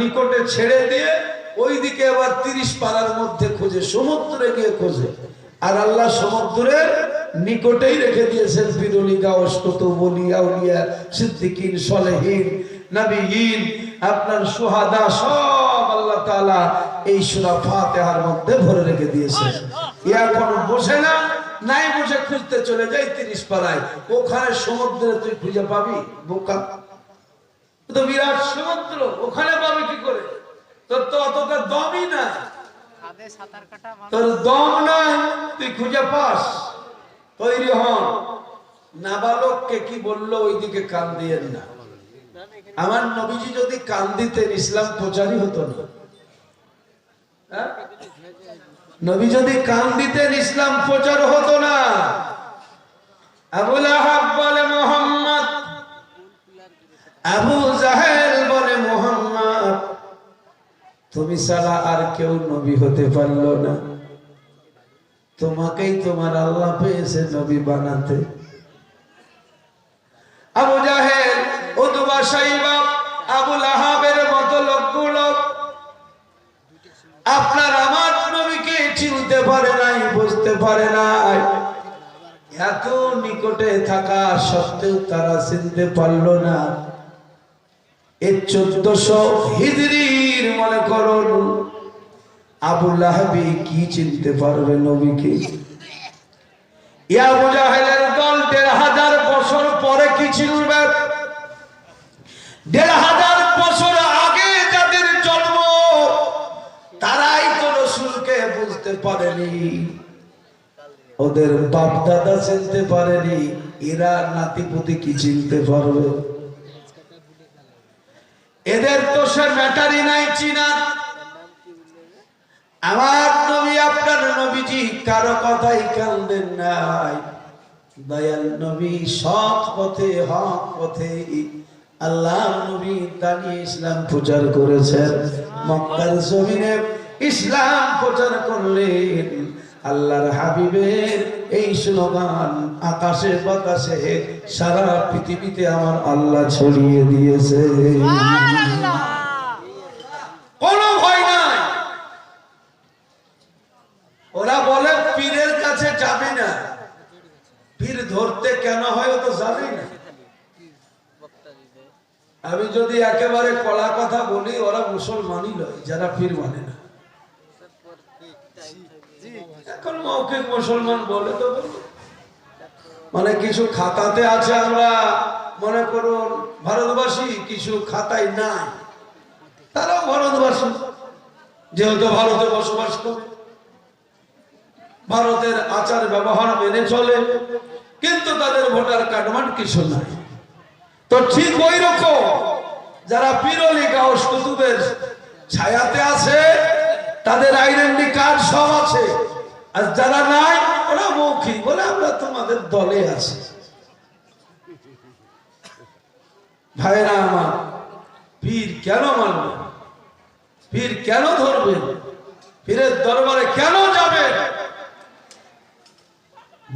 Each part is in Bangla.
নিকটে ছেড়ে দিয়ে ওইদিকে আবার 30 পারার মধ্যে খোঁজে, সমুদ্রে গিয়ে খোঁজে। আর আল্লাহ সমুদ্রের নিকটেই রেখে দিয়েছেন বিরলি গাওস, কত ওলি আউলিয়া, সিদ্দিকিন, সলেহিন, নবীন, আপনার সুহাদা, সব আল্লাহ তাআলা এই সূরা ফাতিহার মধ্যে ভরে রেখে দিয়েছেন। এখন বসে না, নাই বসে খুঁজতে চলে যাই 30 পারায়। ওখানে সমুদ্রে তুই খুঁজে পাবি? বোকা, তো বিরাট সমুদ্র, ওখানে পাবে কি করে? তোর তো অতটা দমই না, তোর দম নাই, তুই খুঁজে পাস? তৈরি হন। নাবালককে কি বললো? ওইদিকে কান দিয়েন না। আমার নবীজি যদি কান দিতেন, ইসলাম প্রচারই হতো না। নবী যদি কান দিতেন, ইসলাম প্রচার হতো না। আবু লাহাব বলে মুহাম্মদ, আবু জাহেল বলে মুহাম্মদ, তুমি ছাড়া আর কেউ নবী হতে পারলো না, তোমাকেই তোমার আল্লাহ পেয়েছে নবী বানাতে। আবু জাহেল, উতবা, শাইবা, আবু লাহাবের মতো লোকগুলো আপনার আমার নবীকে চিনতে পারে নাই, বুঝতে পারে নাই। এত নিকটে থাকা সত্ত্বেও তারা চিনতে পারলো না। এই 1400 হিজরির মনে করুন, আবু লাহাবি কি চিনতে পারবে নবীকে? আবু জাহেলের দল 1500 বছর পরে কি চিনবে? 1500 বছর আগে যাদের জন্ম, তারাই তো রাসূলকে বুঝতে পারেনি, ওদের বাপ দাদা চিনতে পারেনি, এরা নাতিপুতি কি চিনতে পারবে? এদের তো সে ম্যাটারই নাই চিনার। আমার নবী, আপনার নবীজি কারো কথাই কান্দেন নাই। দয়াল নবী সৎ পথে, হক পথে আল্লাহ নবী দাঁড়িয়ে ইসলাম প্রচার করেছেন। মক্কার জমিনে ইসলাম প্রচার করলেন। আল্লাহর হাবিবের এই স্লোগান আকাশে বাতাসে সারা পৃথিবীতে আমার আল্লাহ ছড়িয়ে দিয়েছে। কোনো ভয় নাই। ওরা বলে পীরের কাছে যাবে না, পীর ধরতে কেন হয় ও তো জানি না। আমি যদি একেবারে কড়া কথা বলি, ওরা মুসলমানই নয় যারা পীর মানে না। এখন মৌখিক মুসলমান বলে তো মানে কিছু খাতাতে আছে, আমরা মনে করুন ভারতবাসী, কিছু খাতায় নাই, তারাও ভারতবাসী, যেহেতু ভারতে বসবাস করে, ভারতের আচার ব্যবহার মেনে চলে, কিন্তু তাদের ভোটার কার্ড মান কিছু নাই। তো ঠিক ওই রকম যারা পীরলি গাউস কুতুবের ছায়াতে আছে, তাদের আইডেন্টি কার্ড সব আছে, আর যারা নাই ওরা মৌখিক বলে আমরা তোমাদের দলে আছি। ভাইরা আমার, পীর কেন মানবেন? পীর কেন ধরবেন? পীরের দরবারে কেন যাবে?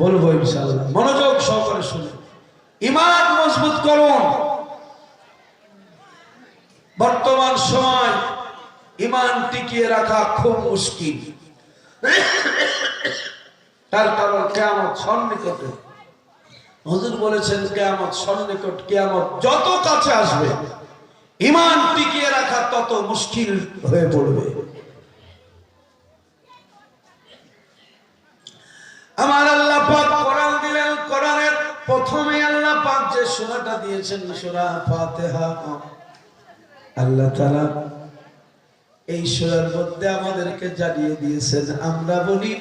বলবো ইনশাআল্লাহ, মনোযোগ সহকারে শুনুন। ঈমান মজবুত করুন। বর্তমান সময় ঈমান টিকিয়ে রাখা খুব মুশকিল। তার কারণ কিয়ামত সন্নিকটে। হুজুর বলেছেন কিয়ামত সন্নিকট, কিয়ামত যত কাছে আসবে ঈমান টিকিয়ে রাখা তত মুশকিল হয়ে পড়বে। আমার আল্লাহ পাক কোরআন দিলেন, কোরআনের প্রথমে আল্লাহ পাক যে সূরাটা দিয়েছেন সূরা ফাতিহা, আল্লাহ তাআলা এই সূরার মধ্যে আমাদেরকে জানিয়ে দিয়েছেন, আমরা বলি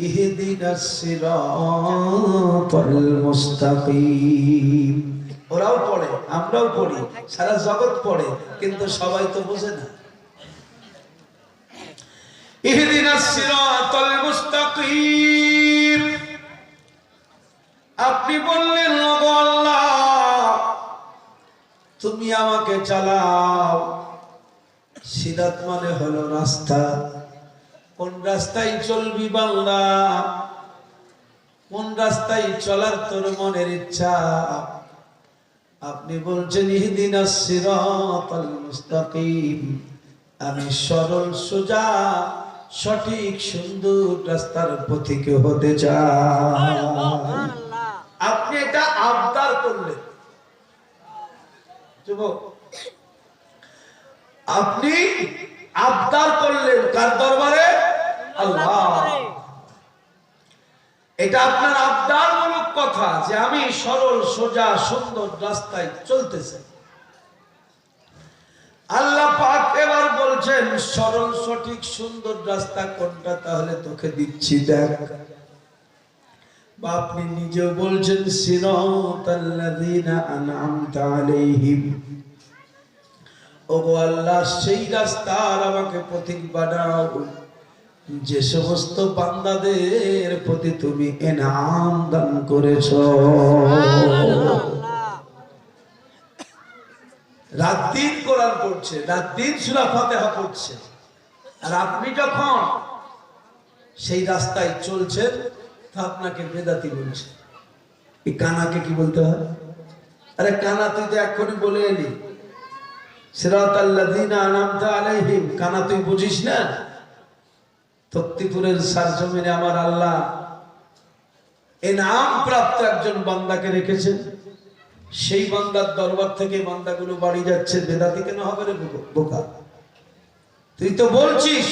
ইহদিনাস সিরাতাল মুস্তাকিম। ওরাও পড়ে, আমরাও পড়ি, সারা জগৎ পড়ে, কিন্তু সবাই তো বোঝে না। ইহদিনাস সিরাতাল মুস্তাকিম, আপনি বললেন ওগো আল্লাহ তুমি আমাকে চালাও। সিরাত মানে হলো রাস্তা। কোন রাস্তায় চলবি বান্দা? কোন রাস্তায় চলার তোর মনের ইচ্ছা? আপনি বলছেন ইহদিনাস সিরাতাল মুস্তাকিম, আমি সরল সোজা সঠিক সুন্দর রাস্তার পথিক হতে চাই। আপনি এটা আবদার করলেন যুবক, আপনি আবদার করলেন কার দরবারে? আল্লাহ। এটা আপনার আবদারমূলক কথা যে আমি সরল সোজা সুন্দর রাস্তায় চলতেছি। আল্লাহ পাক এবার বলছেন সরল সঠিক সুন্দর রাস্তা কোনটা, তাহলে তোকে দিচ্ছি দেখ। বা আপনি নিজেও বলছেন সিরাতাল্লাযীনা আন'আমতা আলাইহিম, ওগো আল্লাহ সেই রাস্তার আমাকে পথিক বানাও যে সমস্ত বান্দাদের প্রতি তুমি ইনাম দান করেছো। রাত দিন কোরআন পড়ছে, রাত দিন সূরা ফাতিহা পড়ছে, আর আপনি যখন সেই রাস্তায় চলছেন তা আপনাকে বেদাতি বলছে। এই কানাকে কি বলতে হয়? আরে কানা তুই তো এক্ষুনি বলে এলি সিরাতাল্লাযীনা আন'আমতা আলাইহিম, কানা তুই বুঝিস না? তক্তিপুরের সারজমিনে আমার আল্লাহ ইনাম প্রাপ্ত একজন বান্দাকে রেখেছেন, সেই বান্দার দরবার থেকে বান্দাগুলো বাড়ি যাচ্ছে। বেদাতি কেন হবে রে বোকা? তুই তো বলছিস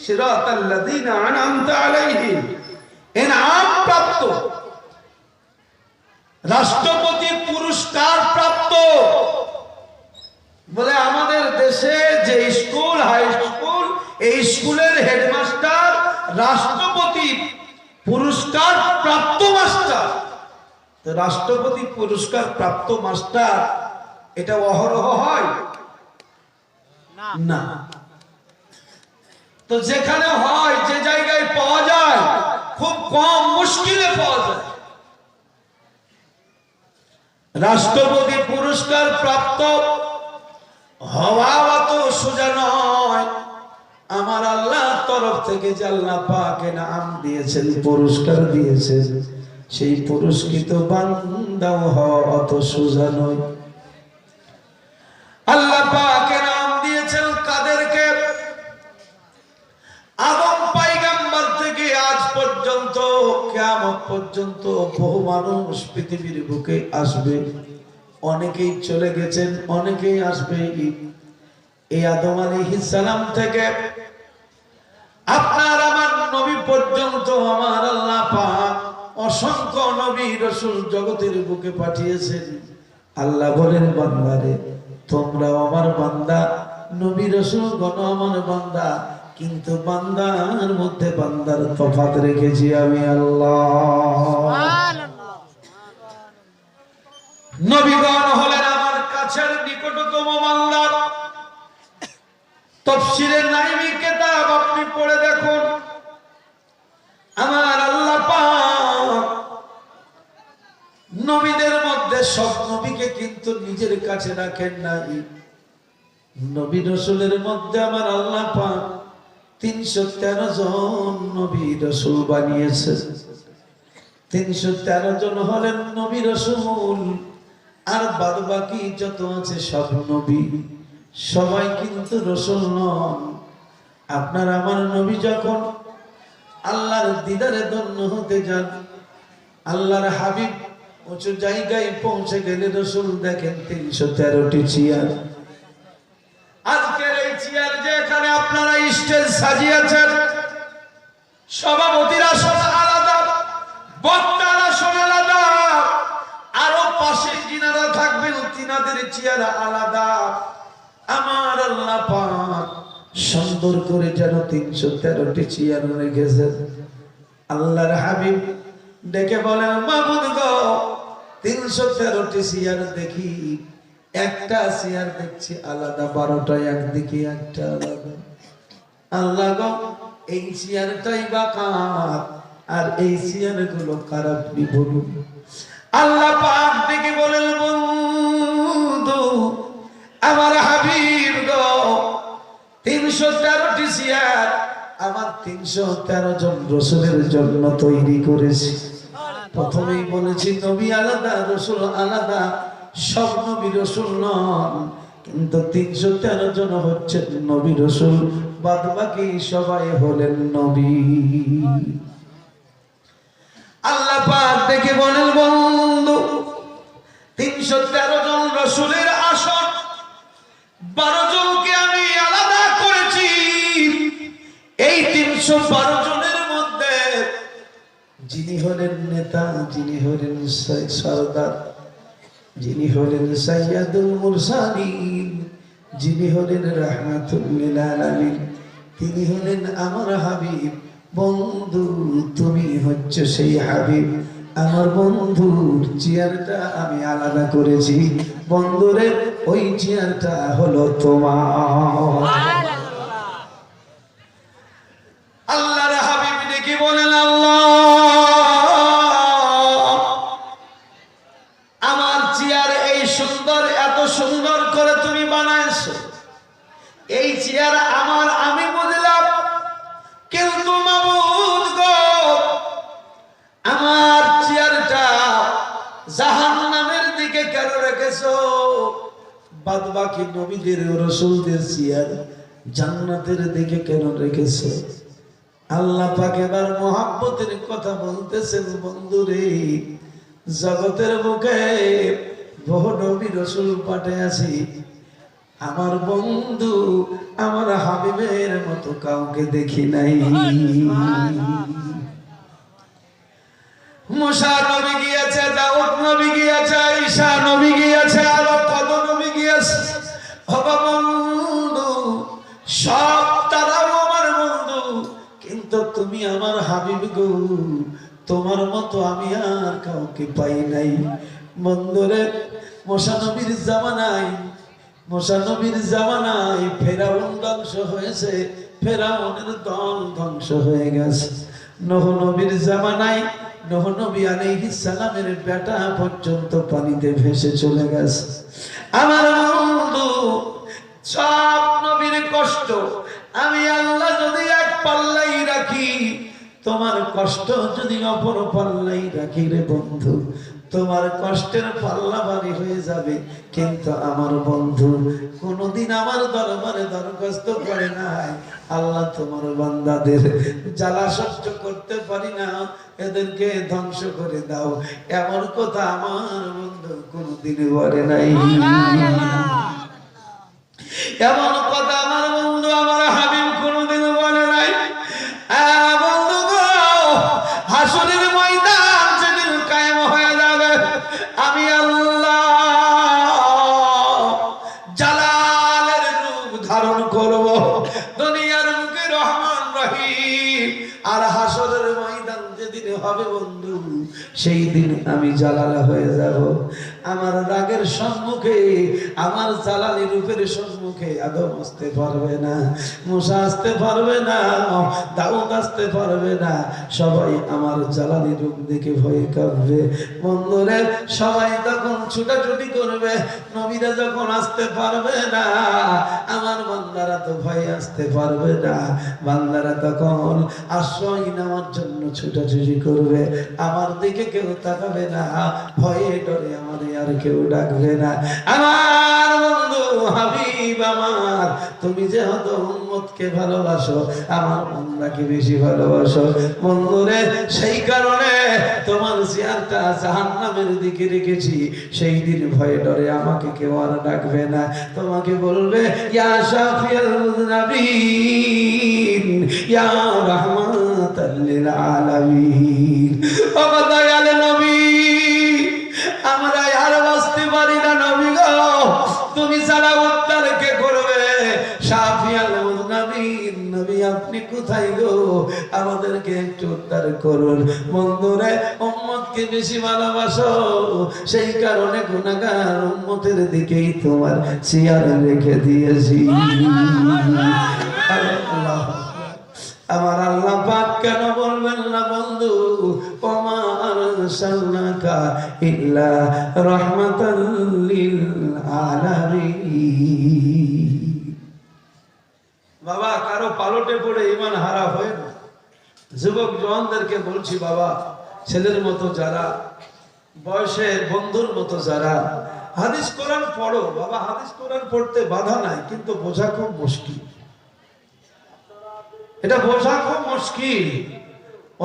সিরাতাল্লাযীনা আন'আমতা আলাইহিম, ইনাম প্রাপ্ত, রাষ্ট্রপতি পুরস্কার প্রাপ্ত। বলে আমাদের দেশে যে স্কুল, হাই স্কুল, এই স্কুলের হেডমাস্টার রাষ্ট্রপতি পুরস্কার প্রাপ্ত মাস্টার। তো রাষ্ট্রপতি পুরস্কার প্রাপ্ত মাস্টার এটা অহরহ হয় না। তো যেখানে হয়, যে জায়গায় পাওয়া যায়, খুব কম মুশকিলে পাওয়া যায়। রাষ্ট্রপতি পুরস্কার প্রাপ্ত হওয়া অত সোজা নয়। আমার আল্লাহর তরফ থেকে যে আল্লাহ পাক ইনাম দিয়েছেন, পুরস্কার দিয়েছেন, সেই পুরস্কৃত বান্দাও হওয়া অত সোজা নয়। আল্লাহ পাক ইনাম দিয়েছেন কাদেরকে? আদম পয়গম্বর থেকে আজ পর্যন্ত কিয়ামত পর্যন্ত বহু মানুষ পৃথিবীর বুকে আসবে। অনেকেই চলে গেছেন, অনেকেই আসবে। এই আদম আলাইহিস সালাম থেকে আপনার আমার নবী পর্যন্ত আমার আল্লাহ পাক অসংখ্য নবী রাসূল জগতের বুকে পাঠিয়েছেন। আল্লাহ বলেন বান্দারে তোমরাও আমার বান্দা, নবী রাসূল গণ আমার বান্দা, কিন্তু বান্দার মধ্যে বান্দার তফাৎ রেখেছি আমি আল্লাহ। নবীগণ হলেন আমার কাছের নিকটতম বান্দা। তাফসীরে নাইমি কিতাব আপনি পড়ে দেখুন, আমার আল্লাহ পাক নবীদের মধ্যে সব নবীকে কিন্তু নিজের কাছে রাখেন নাই। নবী রাসূলের মধ্যে আমার আল্লাহ পাক 313 জন নবী রাসূল বানিয়েছেন। 313 জন হলেন নবী রাসূল, আর বাদ বাকি যত আছে সব নবী, সবাই কিন্তু রাসূল নন। আপনার আমার নবী যখন আল্লাহর দিদারে ধন্য হতে যান, আল্লাহর হাবিব উঁচু জায়গায় পৌঁছে গেলে রাসূল দেখেন 313টি চেয়ার। আজকের এই চেয়ার যে এখানে আপনারা স্টেজ সাজিয়েছেন, সভাপতির আসন আলাদা, বক্তার আসন আলাদা, আরো পাশে যিনারা থাকবেন তিনাদের চেয়ার আলাদা। আমার আল্লাহ পাক সুন্দর করে যেন 313টি চেয়ার রেখেছেন। আল্লাহর হাবিব ডেকে বলেন মাবুদ গো 313টি চেয়ার দেখি, একটা চেয়ার দেখছি আলাদা, 12টা একদিকে একটা আলাদা। আল্লাহ গো এই চেয়ারটাই বা কার, আর এই চেয়ারগুলো কার আপনি বলুন। আল্লাহ পাক ডেকে বলেন বন্ধু আমার হাবিব গো 313টি চেয়ার আমার 313 জন রাসূলের জন্য তৈরি করেছি। প্রথমেই বলেছি নবী আলাদা রাসূল আলাদা, সব নবী রাসূল নন। কিন্তু 313 জন হচ্ছেন নবী রাসূল, বাদ বাকি সবাই হলেন নবী। আল্লাহ পাক দেখে বলেন বন্ধু 313 জন রাসূলের আসন 12 জনকে আমি আলাদা করেছি। এই 312 জনের মধ্যে যিনি হলেন নেতা, যিনি হলেন সরদার, যিনি হলেন সাইয়্যিদুল মুরসালিন, যিনি হলেন রাহমাতুল লিল আলামিন, তিনি হলেন আমার হাবিব। বন্ধু তুমি হচ্ছে সেই হাবিব। আমার বন্ধুর চেয়ারটা আমি আলাদা করেছি। বন্ধুরে ওই চেয়ারটা হলো তোমার। আল্লাহর হাবিব দেখি বলেন আল্লাহ আমার চেয়ার এই সুন্দর, এত সুন্দর করে তুমি বানাইছো। এই চেয়ার আমার, আমি বুঝলাম, কিন্তু মাবুদ গো আমার চেয়ারটা জাহান্নামের দিকে কেন রেখেছো? বাদ বাকি নবীদের রাসূলদের চেয়ার জান্নাতের দিকে কেন রেখেছো? আল্লাহ পাক এবার মহব্বতের কথা বলতেছেন বন্ধুরে জগতের বুকে বহু নবী রাসূল পাঠিয়েছি, আমার বন্ধু আমার হাবিবের মতো কাউকে দেখি নাই। মুসা নবী গিয়েছে, দাউদ নবী গিয়েছে, ঈসা নবী গিয়েছে, আরো কত নবী গিয়েছে। বাবা বন্ধু সব তারাও আমার বন্ধু, কিন্তু তুমি আমার হাবিব গো, তোমার মতো আমি আর কাউকে পাই নাই। বন্ধুরে মুসা নবীর জামানায়, মুসা নবীর জামানায় ফেরাউন ধ্বংস হয়েছে, ফেরাউনের দল ধ্বংস হয়ে গেছে। নূহ নবীর জামানায় নূহ নবী আলাইহিস সালামের বেটা পর্যন্ত পানিতে ভেসে চলে গেছে। আমার বন্ধু সব নবীর কষ্ট আমি আল্লাহ যদি এক পাল্লাই রাখি, তোমার কষ্ট যদি অপর পাল্লাই রাখি রে বন্ধু, তোমার কষ্টের পাল্লা ভারী হয়ে যাবে। কিন্তু আমার বন্ধু কোনদিন আমার দরবারে দরখাস্ত করে নাই, আল্লাহ তোমার বান্দাদের জ্বালা সহ্য করতে পারি না, এদেরকে ধ্বংস করে দাও, এমন কথা আমার বন্ধু কোনদিন বলে নাই। এমন কথা আমার বন্ধু আমার হাবিব কোনদিন বলে নাই। বন্ধু গো হাসরের ময়দান যেদিন কায়েম হয়ে যাবে, আমি আল্লাহ জালালের রূপ ধারণ করব, দুনিয়ার মুখে রহমান রহিম। আর হাসরের ময়দান যেদিন হবে বন্ধু, সেই দিন আমি জালালা হয়ে যাব। আমার রাগের সম্মুখে, আমার জালালি রূপের সম্মুখে আদম আসতে পারবে না, মুসা আসতে পারবে না, দাউদ আসতে পারবে না। সবাই আমার জালালি রূপ দেখে ভয়ে কাঁপবে। বন্ধুরে সবাই তখন ছুটাছুটি করবে, নবীরা যখন আসতে পারবে না, আমার বান্দারা তো ভয়ে আসতে পারবে না। বান্দারা তখন আশ্রয় নেওয়ার জন্য ছুটাছুটি করবে, আমার দিকে কেউ তাকাবে না, ভয়ে ডরে আমার আর কেউ ডাকবে না। আমার বন্ধু হাবিব আমার, তুমি যে হত উম্মতকে ভালোবাসো, আমার বান্দাকে বেশি ভালোবাসো। বন্ধুরে সেই কারণে তোমার চেয়ারটা জাহান্নামের দিকে রেখেছি। সেই দিন ভয়ে ডরে আমাকে কেউ আর ডাকবে না, তোমাকে বলবে ইয়া শাফিউল মুযনিবিন ইয়া রাহমাতাল লিল আলামিন। ও দয়াল নবী আমরা আর বাঁচতে পারি না নবী গো, তুমি ছাড়া উদ্ধার কে করবে? শাফিউল মুযনিবিন নবী আপনি কোথায় গো, আমাদেরকে একটু উদ্ধার করুন। বন্ধুরে উম্মতকে বেশি ভালোবাসো, সেই কারণে গুনাহগার উম্মতের দিকেই তোমার চেয়ার রেখে দিয়েছি। আল্লাহ আমার আল্লাহ পাক কেন বলবেন না বন্ধু ওমা আরসালনাকা ইল্লা রাহমাতাল লিল আলামিন। বাবা কারো পালটে পড়ে ঈমান হারা হয় না। যুবক জওয়ানদেরকে বলছি বাবা, ছেলের মতো যারা, বয়সে বন্ধুর মতো যারা, হাদিস কোরআন পড়ো বাবা, হাদিস কোরআন পড়তে বাধা নাই, কিন্তু বোঝা খুব মুশকিল। এটা বোঝা খুব মুশকিল,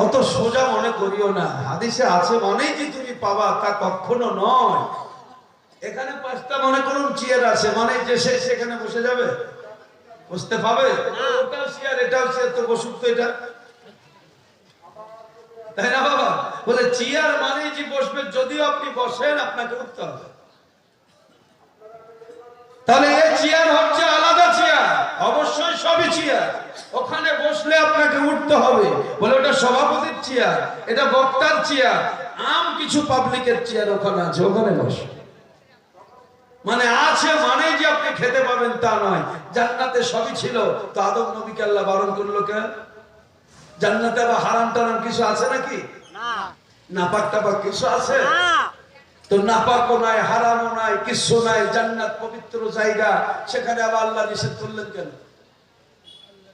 অত সোজা মনে করিও না। হাদিসে আছে মানেই যে তুমি পাবা তা কখনো নয়। এখানে 5টা মনে করুন চেয়ার আছে, মানে যে সে সেখানে বসে যাবে, বসতে পাবে? ওটাও চেয়ার এটাও চেয়ার, তো বসুক তো এটা, তাই না বাবা? বলে চেয়ার মানে যে বসবে, যদিও আপনি বসেন আপনাকে উঠতে হবে। তাহলে এই চেয়ার হচ্ছে আলাদা চেয়ার, অবশ্যই সবই চেয়ার। ওখানে বসলে আপনাকে উঠতে হবে, বলে ওটা সভাপতির চেয়ার, এটা বক্তার চেয়ার, আম কিছু পাবলিকের চেয়ার ওখানে আছে, ওখানে বসে। মানে আছে মানে যে আপনি খেতে পাবেন তা নয়। জান্নাতে সবই ছিল, তো আদম নবীকে আল্লাহ বারণ করলো কেন? জান্নাতে আবার হারাম টারাম কিছু আছে নাকি? নাপাক টাপাক কিছু আছে? তো নাপাকও নাই, হারামও নাই, কিছু নাই। জান্নাত পবিত্র জায়গা, সেখানে আবার আল্লাহ নিষেধ করলেন কেন?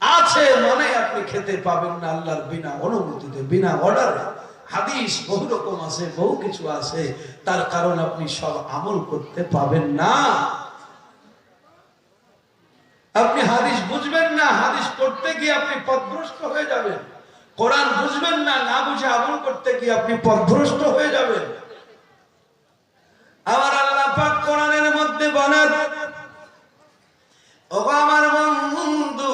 আছে মানে আপনি খেতে পাবেন না আল্লাহর বিনা অনুমতিতে, বিনা অর্ডারে। হাদিস বহু রকম আছে, বহু কিছু আছে, তার কারণ আপনি সব আমল করতে পাবেন না। আপনি হাদিস বুঝবেন না, হাদিস পড়তে গিয়ে আপনি পথভ্রষ্ট হয়ে যাবেন। কোরআন বুঝবেন না, না বুঝে আমল করতে গিয়ে আপনি পথভ্রষ্ট হয়ে যাবেন। আমার আল্লাহ পাক কোরআনের মধ্যে বলেন, ওগো আমার বন্ধু,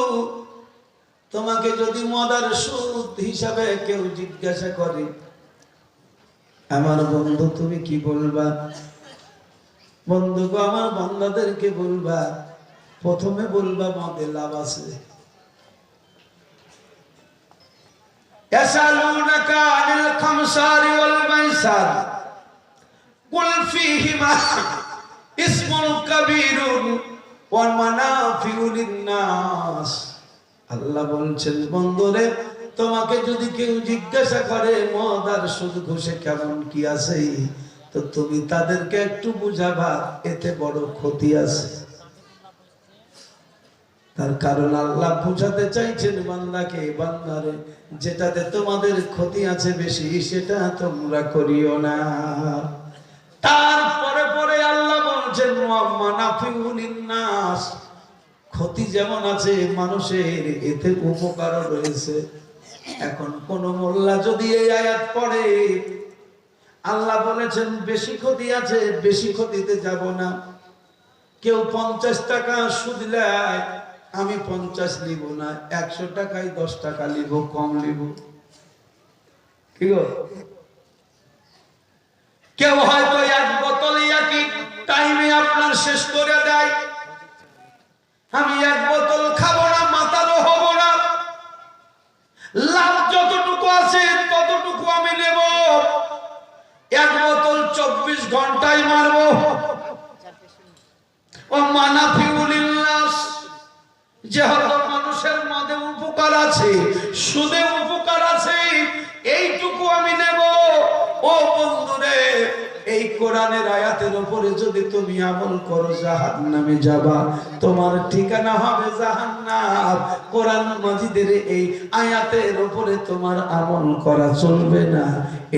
তোমাকে যদি মদার সুদ হিসাবে কেউ জিজ্ঞাসা করে, আমার বন্ধু তুমি কি বলবা? বন্ধু গো, আমার বান্দাদেরকে বলবা, প্রথমে বলবা মদে লাভ আছে। ইয়াসালুনাকা আনিল খামসারি ওয়াল মাইসার কুল ফীহিমা ইসমুল কাবীরুন ওয়া মানাফিউ লিন-নাস। আল্লাহ বলছেন, বন্ধুরে, তোমাকে যদি কেউ জিজ্ঞাসা করে মদ আর সুদ ঘুষে কেমন কি আছে, তো তুমি তাদেরকে একটু বুঝাবা এতে বড় ক্ষতি আছে। তার কারণ আল্লাহ বুঝাতে চাইছেন বান্দাকে, বান্দারে, যেটাতে তোমাদের ক্ষতি আছে বেশি সেটা তোমরা করিও না। তারপরে পরে আল্লাহ বলছেন মানাফিউ লিন-নাস, ক্ষতি যেমন আছে মানুষের, এতে উপকারও রয়েছে। এখন কোন মোল্লা যদি এই আয়াত পড়ে, আল্লাহ বলেছেন বেশি ক্ষতি আছে, বেশি ক্ষতিতে যাব না। কেউ 50 টাকা সুদ নেয়, আমি 50 নিব না, 100 টাকায় 10 টাকা নিব, কম নিব। কি গো? কেউ হয়তো 1 বোতল একই টাইমে আপনার শেষ করে দেয়, আমি 1 বোতল খাবো না, মাতারও হব না, লাভ যতটুকু আছে ততটুকু আমি নেব। 1 বোতল 24 ঘন্টায় মারবো। ও মানাফিউ লিন-নাস, যেহেতু মানুষের মধ্যে উপকার আছে, সুদে উপকার আছে, এইটুকু আমি নেব। ও বন্ধুরে, এই কোরআনের আয়াতের উপরে যদি তুমি আমল করো জাহান্নামে যাবা, তোমার ঠিকানা হবে জাহান্নাম। কোরআন মাজিদের এই আয়াতের উপরে তোমার আমল করা চলবে না।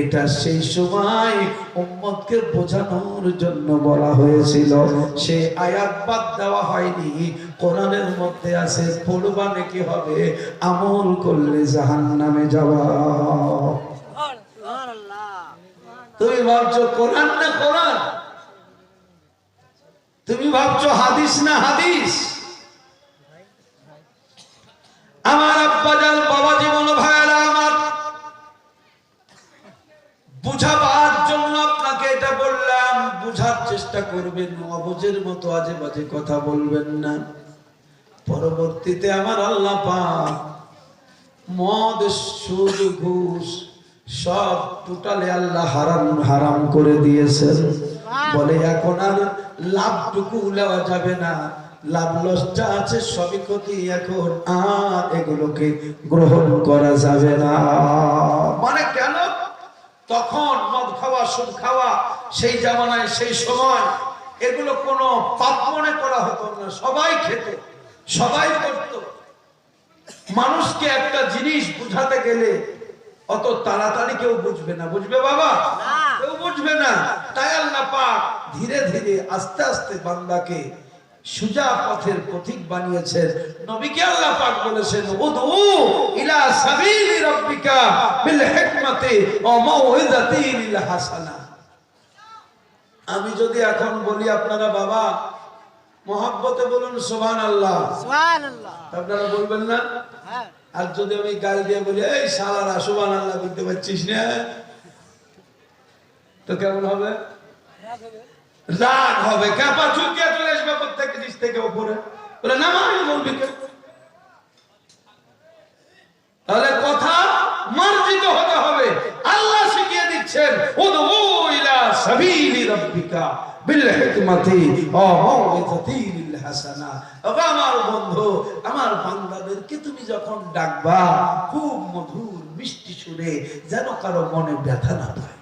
এটা সেই সময় উম্মতকে বোঝানোর জন্য বলা হয়েছিল, সে আয়াত বাদ দেওয়া হয়নি। কোরআনের মধ্যে আছে পড়বা নাকি হবে, আমল করলে জাহান্নামে যাবা। তুমি ভাবছো কোরআন না কোরআন, তুমি ভাবছো হাদিস না হাদিস। আমার আব্বাজান, বাবাজি, বলো ভাইরা আমার, বুঝাবার জন্য আপনাকে এটা বললাম, বুঝার চেষ্টা করবেন, অবুঝের মতো আজে বাজে কথা বলবেন না। পরবর্তীতে আমার আল্লাহ পাক মদ, সুদ, ঘুষ সব টোটালে আল্লাহ হারাম করে দিয়েছেন। বলে এখন আর লাভটুকু নেওয়া যাবে না, লাভ লস যা আছে সবই ক্ষতি, এখন আর এগুলোকে গ্রহণ করা যাবে না। মানে কেন? তখন মদ খাওয়া, সুদ খাওয়া সেই জামানায়, সেই সময় এগুলো কোনো পাপ মনে করা হতো না, সবাই খেত, সবাই করত। মানুষকে একটা জিনিস বুঝাতে গেলে অত তাড়াতাড়ি কেউ বুঝবে না, বুঝবে বাবা? কেউ বুঝবে বুঝবে না। তাই আল্লাহ পাক ধীরে ধীরে আস্তে আস্তে বান্দাকে সুজা পথের পথিক বানিয়েছেন। নবীকে আল্লাহ পাক বলেছেন, উদউ ইলা সাবিলি রাব্বিকা বিল হিকমাতি ওয়া মাউইযাতিল হাসানা। আমি যদি এখন বলি আপনারা বাবা মহব্বতে বলুন সুবহানাল্লাহ, সুবহানাল্লাহ, আপনারা বলবেন না? হ্যাঁ। আর যদি আমি গাল দিয়ে বলি এই শালারা সুবহানাল্লাহ বলতে পারছিস না, তো কেমন হবে? রাগ হবে, কাপা চুকিয়ে চলে আসবে প্রত্যেক জিনিস থেকে উপরে, বলে না মানে বলবি কে? তাহলে কথা মার্জিত হতে হবে। আল্লাহ শিখিয়ে দিচ্ছেন, উদউ ইলা সাবিলি রাব্বিকা বিল হিকমাতি ওয়া মাউইযাতিল হাসানা। আমার বন্ধু, আমার বান্দাদেরকে তুমি যখন ডাকবা খুব মধুর মিষ্টি সুরে, যেন কারো মনে ব্যথা না পায়,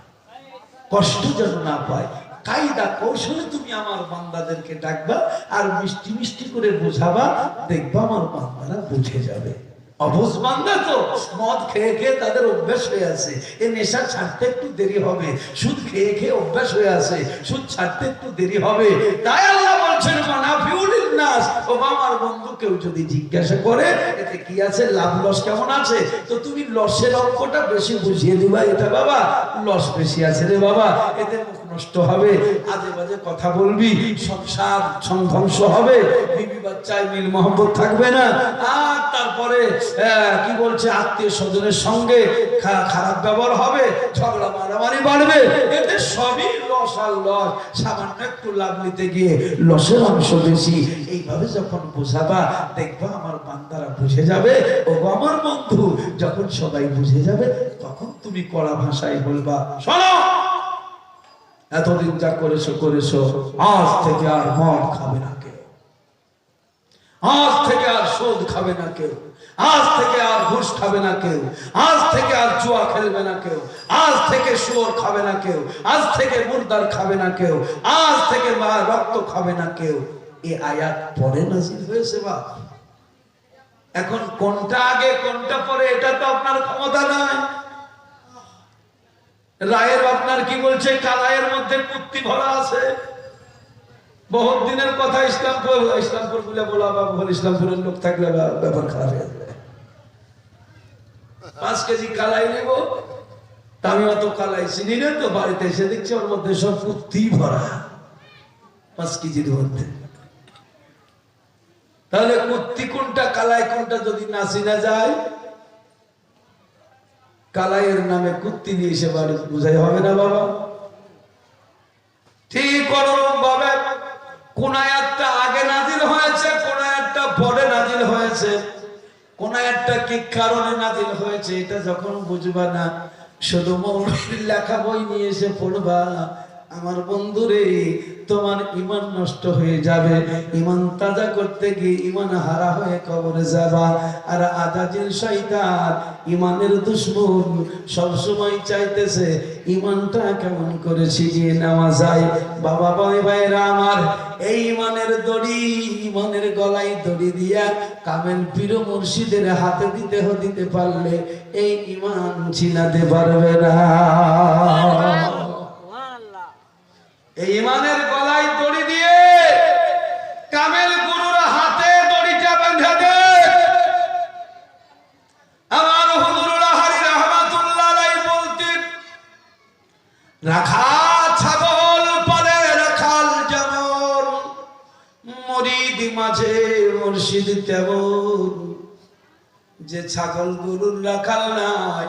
কষ্ট যেন না পায়, কায়দা কৌশলে তুমি আমার বান্দাদেরকে ডাকবা আর মিষ্টি মিষ্টি করে বোঝাবা, দেখবা আমার বান্দারা বুঝে যাবে। অবুঝ বান্দা তো মদ খেয়ে খেয়ে তাদের অভ্যাস হয়ে আছে, এই নেশা ছাড়তে একটু দেরি হবে। সুদ খেয়ে খেয়ে অভ্যাস হয়ে আছে, সুদ ছাড়তে একটু দেরি হবে। তাই আল্লাহ বলছেন মানাফিউল লিন্নাস, ও আমার বন্ধু কেউ যদি জিজ্ঞাসা করে এতে কি আছে, লাভ লস কেমন আছে, তো তুমি লসের অঙ্কটা বেশি বুঝিয়ে দিবা, এটা বাবা লস বেশি আছে রে বাবা, এতে মুখ নষ্ট হবে, আজে বাজে কথা বলবি, সংসার ধ্বংস হবে, বিবি বাচ্চায় মিল মহব্বত থাকবে না, আর তারপরে কি বলছে আত্মীয় স্বজনের সঙ্গে খারাপ ব্যবহার হবে, ঝগড়া মারামারি বাড়বে, এতে সবই লস আর লস। সামান্য একটু লাভ নিতে গিয়ে লসের অংশ বেশি। এইভাবে যখন বোঝাবা দেখবা আমার বান্দারা বুঝে যাবে। ও আমার বন্ধু, যখন সবাই বুঝে যাবে তখন তুমি কড়া ভাষায় বলবা, শোনো এতদিন যা করেছো করেছো, আজ থেকে আর মদ খাবে না কেউ, আজ থেকে আর সুদ খাবে না কেউ, আজ থেকে আর ঘুষ খাবে না কেউ, আজ থেকে আর জুয়া খেলবে না কেউ, আজ থেকে শুয়োর খাবে না কেউ, আজ থেকে মুর্দার খাবে না কেউ, আজ থেকে রক্ত খাবে না কেউ। এই আয়াত পরে নাযিল হয়েছে বা এখন কোনটা আগে কোনটা পরে এটা তো আপনার ক্ষমতা নাই। রায়ের আপনার কি বলছে, কালাইয়ের মধ্যে কুত্তি ভরা আছে। বহুত দিনের কথা, ইসলামপুর বলে বলা বা ইসলামপুরের লোক থাকলে ব্যাপার খারাপ হয়ে যাবে। 5 কেজি কালাই নেব, আমি অত কালাই চিনি না তো, বাড়িতে এসে দেখছি ওর মধ্যে সব কুত্তি ভরা 5 কেজির মধ্যে। তাহলে কুত্তি কোনটা কালাই কোনটা যদি না চিনা যায়, কালাইয়ের নামে কুত্তি নিয়ে এসে বাড়ি বুঝাই হবে না বাবা। ঠিক ওরকম ভাবে কোন আয়াতটা আগে নাজিল হয়েছে, কোন আয়াতটা পরে নাজিল হয়েছে, কোন আয়াতটা কি কারণে নাজিল হয়েছে, এটা যখন বুঝবা না, শুধু মৌলবীর লেখা বই নিয়ে এসে পড়বা, আমার বন্ধুরে তোমার ঈমান নষ্ট হয়ে যাবে। ঈমান তাজা করতে গিয়ে ঈমান হারা হয়ে কবরে যাবা। আর আজাজিল শয়তান ঈমানের দুশমন সব সময় চাইতেছে ঈমানটা কেমন করে ছিনিয়ে নেওয়া যায়। বাবা ভাই ভাইরা আমার, এই ঈমানের দড়ি, ঈমানের গলায় দড়ি দিয়া কামেল পীর মুর্শিদের হাতে দিতে পারলে এই ঈমান ছিনাতে পারবে না। এই ঈমানের গলায় দড়ি দিয়ে কামেল গুরুর হাতে দড়িটা বাঁধা দে। আমার হুজুর লাহারী রাহমাতুল্লাহ আলাইহি বলতেন, রাখা ছাগল পালে রাখাল যেমন, মুরিদ মাঝে মুর্শিদ তেমন। যে ছাগল গরুর রাখাল নাই,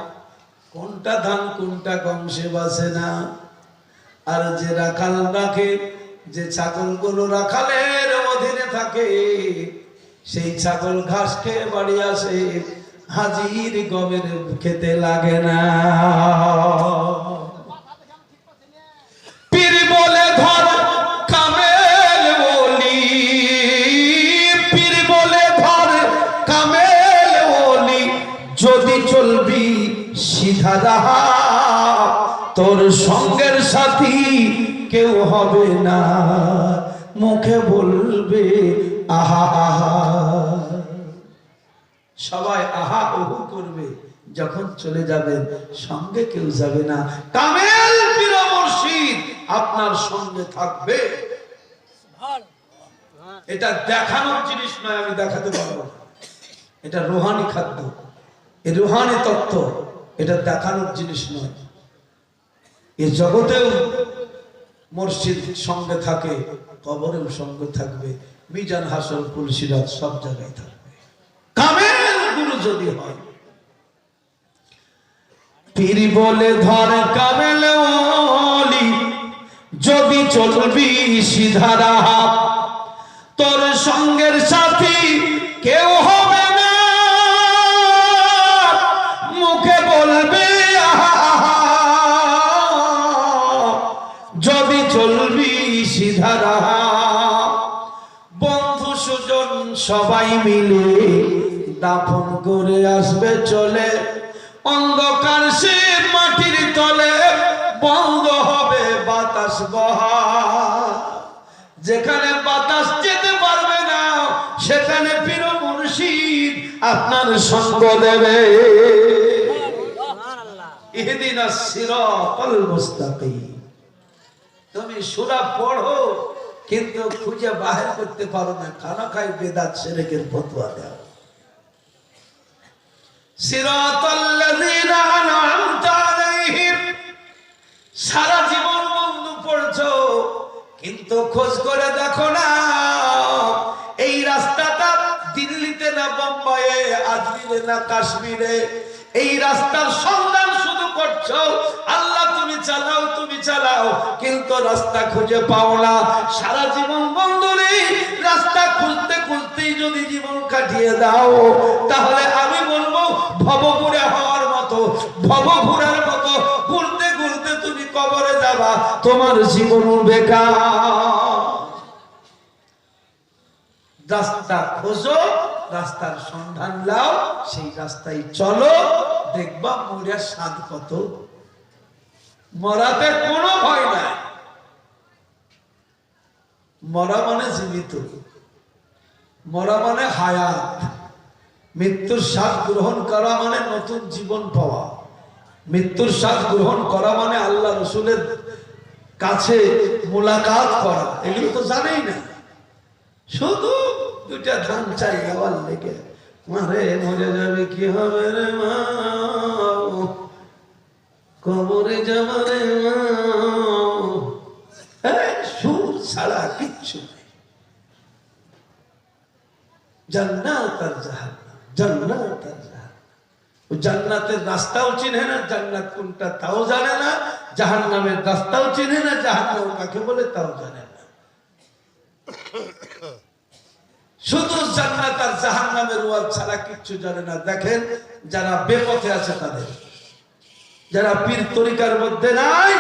কোনটা ধান কোনটা গম সে বাসে না। আর যে রাখাল রাখে, যে ছাগলগুলো রাখালের অধীনে থাকে, সেই ছাগল ঘাস খেয়ে বাড়ি আসে, হাজির গমের খেতে লাগে না। পীর বলে ধর কামেল ওলি, পীর বলে ধর কামেল ওলি, যদি চলবি সিধা রাহা, তোর সঙ্গের সাথী কেউ হবে না, মুখে বলবে আহা আহা, সবাই আহা ওহু করবে, যখন চলে যাবেন সঙ্গে কেউ যাবে না। কামেল পীর মুর্শিদ মুর্শিদ আপনার সঙ্গে থাকবে। এটা দেখানোর জিনিস নয়, আমি দেখাতে পারবো না। এটা রুহানি খাদ্য, এই রুহানি তত্ত্ব, এটা দেখানোর জিনিস নয়। এই জগতেও মুর্শিদ সঙ্গে থাকে, কবরেও সঙ্গে থাকবে, মিজান হাসর পুলসিরাত সব জায়গায় থাকবে। কামেল গুরু যদি হয়, পীর বলে ধর কামেল ওলি, যদি চলবি সিধা রাহা, তোর সঙ্গের সাথী কেউ হবে না, মুখে বলবে যদি চলবি সিধা রাহা। বন্ধু সুজন সবাই মিলে দাফন করে আসবে চলে, অন্ধকার সে মাটির তলে বন্ধ হবে বাতাস বহা। যেখানে বাতাস যেতে পারবে না, সেখানে পীর মুর্শিদ আপনার সঙ্গ দেবে। ইহদিনাস সিরাতাল মুস্তাকিম। তুমি সূরা পড়ো কিন্তু খুঁজে বাহির করতে পারো না, খানাখাই বেদাত শিরকের ফতোয়া দাও। সিরাতাল্লাযীনা আন'আমতা আলাইহিম, সারা জীবন বন্ধু পড়ছো কিন্তু খোঁজ করে দেখো না এই রাস্তাটা দিল্লিতে না বোম্বাইয়ে, আজমিরে না কাশ্মীরে, এই রাস্তার সন্ধান শুধু করছো। আল্লাহ তুমি চালাও, তুমি চালাও, কিন্তু রাস্তা খুঁজে পাও না। সারা জীবন বন্ধুরে রাস্তা খুঁজতে খুঁজতেই যদি জীবন কাটিয়ে দাও, তাহলে আমি বলবো ভবঘুরে হওয়ার মতো, ভবঘুরার মতো ঘুরতে ঘুরতে তুমি কবরে যাবা, তোমার জীবন বেকার। রাস্তা খোঁজো, রাস্তার সন্ধান লাও, সেই রাস্তায় চলো, দেখবা মরিয়া স্বাদ কত। মরাতে কোনো ভয় নাই। মরা মানে জীবিত, মরা মানে হায়াত। মৃত্যুর স্বাদ গ্রহণ করা মানে নতুন জীবন পাওয়া। মৃত্যুর স্বাদ গ্রহণ করা মানে আল্লাহ রসুলের কাছে মোলাকাত করা। এগুলো তো জানেই না, শুধু দুইটা ধান চাই আবার লেগে, মারে মরে যাবে কি হবে রে মা, কবরে যাবে রে মা। সুর ছাড়া কিচ্ছু নেই। জান্নাত আর জাহান্নাম, জান্নাত আর জাহান্নাম। ও জান্নাতের রাস্তাও চিনে না, জান্নাত কোনটা তাও জানে না, জাহান্নামের রাস্তাও চিনে না, জাহান্নাম কাকে বলে তাও জানে না। শুধু জান্নাত আর জাহান্নামের ওয়াজ ছাড়া কিচ্ছু জানে না। দেখেন যারা বেপথে আছে তাদের, যারা পীর তরিকার মধ্যে নাই,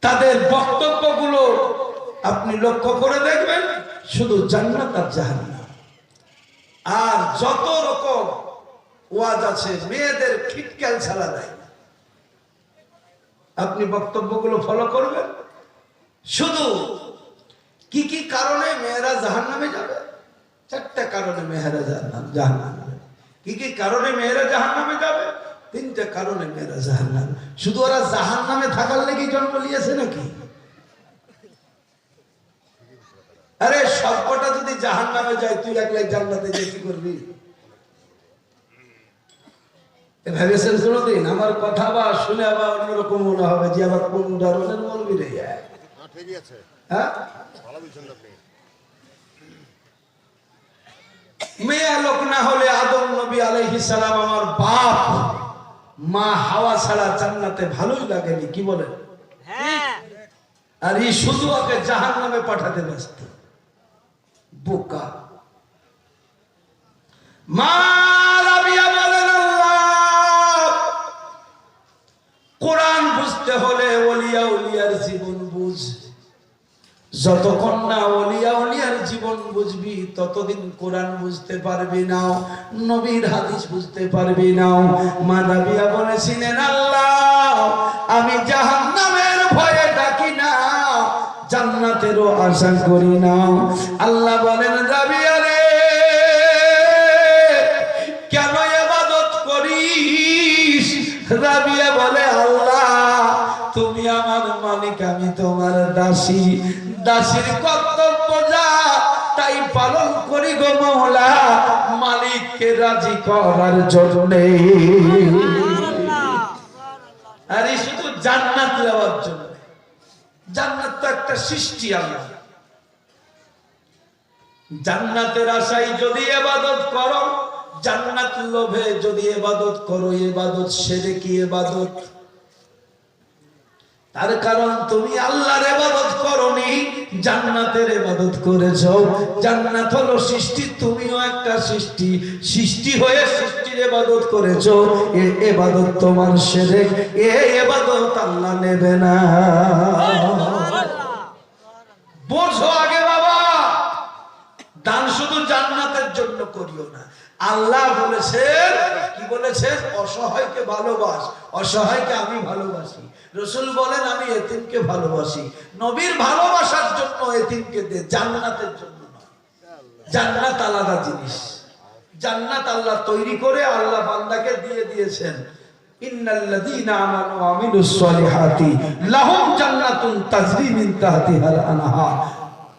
তাদের বক্তব্যগুলো আপনি লক্ষ্য করে দেখবেন শুধু জান্নাত আর জাহান্নাম। আর যত রকম ওয়াজ আছে মেয়েদের খিটকাল ছাড়া নাই। আপনি বক্তব্যগুলো ফলো করবেন, শুধু কি কি কারণে মেয়েরা জাহান্নামে যাবে, চারটা কারণে মেয়েরা জাহান্নামে যাবে। কি কি কারণে মেয়েরা জাহান্নামে যাবে? তিনটা কারণে মেয়েরা জাহান্নামে। শুধু ওরা জাহান্নামে থাকার লেগে জন্ম নিয়েছে নাকি? আরে সবকটা যদি জাহান্নামে যায়, তুই একলাই জান্নাতে যে কি করবি? ভেবেছেন কোনদিন? আমার কথা বা শুনে আবার অন্যরকম মনে হবে যে আবার কোন ধরনের বলবি রে। ঠিকই আছে, হ্যাঁ ভালো বলছেন আপনি। মেয়ে লোক না হলে আদম নবী আলাইহিস সালাম আমার বাপ মা হাওয়া ছাড়া জান্নাতে ভালোই লাগেনি, কি বলেন? হ্যাঁ। আর এই শুধু ওকে জাহান্নামে পাঠাতে ব্যস্ত, বোকা। মা রাবিয়া বলেন, আল্লাহ কোরআন বুঝতে হলে ওলিয়া উলিয়ার জীবন বুঝ। যতক্ষণ না ওলিয়া উলিয়ার জীবন বুঝবি ততদিন কোরআন বুঝতে পারবি না, নবীর হাদিস বুঝতে পারবি না। মা রাবিয়া বলেছিলেন, আল্লাহ আমি জাহান্নামের ভয়ে ডাকি না, জান্নাতেরও আশা করি না। আল্লাহ বলেন, রাবিয়া রে কেন ইবাদত করিস? রাবিয়া বলে, আল্লাহ তোমার দাসী, দাসীর কর্তব্য যা তাই পালন করি গো মওলা, মালিককে রাজি করার জন্যে। আর এই শুধু জান্নাত যাওয়ার জন্য। জান্নাত তো একটা সৃষ্টি আল্লাহ। জান্নাতের আশায় যদি ইবাদত করো, জান্নাত লোভে যদি ইবাদত করো, ইবাদত শিরকি ইবাদত। তার কারণ তুমি আল্লাহর ইবাদত করোনি, জান্নাতের ইবাদত করেছো। জান্নাত হলো সৃষ্টি, তুমিও একটা সৃষ্টি। সৃষ্টি হয়ে সৃষ্টির ইবাদত করেছো, এই ইবাদত তোমার শিরক, এই ইবাদত আল্লাহ নেবে না। বোঝো আগে বাবা, দান শুধু জান্নাতের জন্য করিও না। আল্লাহ বলেছেন, কি বলেছেন? অসহায়কে ভালোবাস। অসহায়কে আমি ভালোবাসি। রাসূল বলেন আমি এতিমকে ভালোবাসি। নবীর ভালোবাসার জন্য এতিমকে দে, জান্নাতের জন্য না। জান্নাত আলাদা জিনিস। জান্নাত আল্লাহ তৈরি করে আল্লাহ বান্দাকে দিয়ে দিয়েছেন। ইন্নাল্লাযীনা আমানু ওয়া আমিলুস সলিহাতি লাহুম জান্নাতুন তাজরি মিন তাহতিহাল আনহার।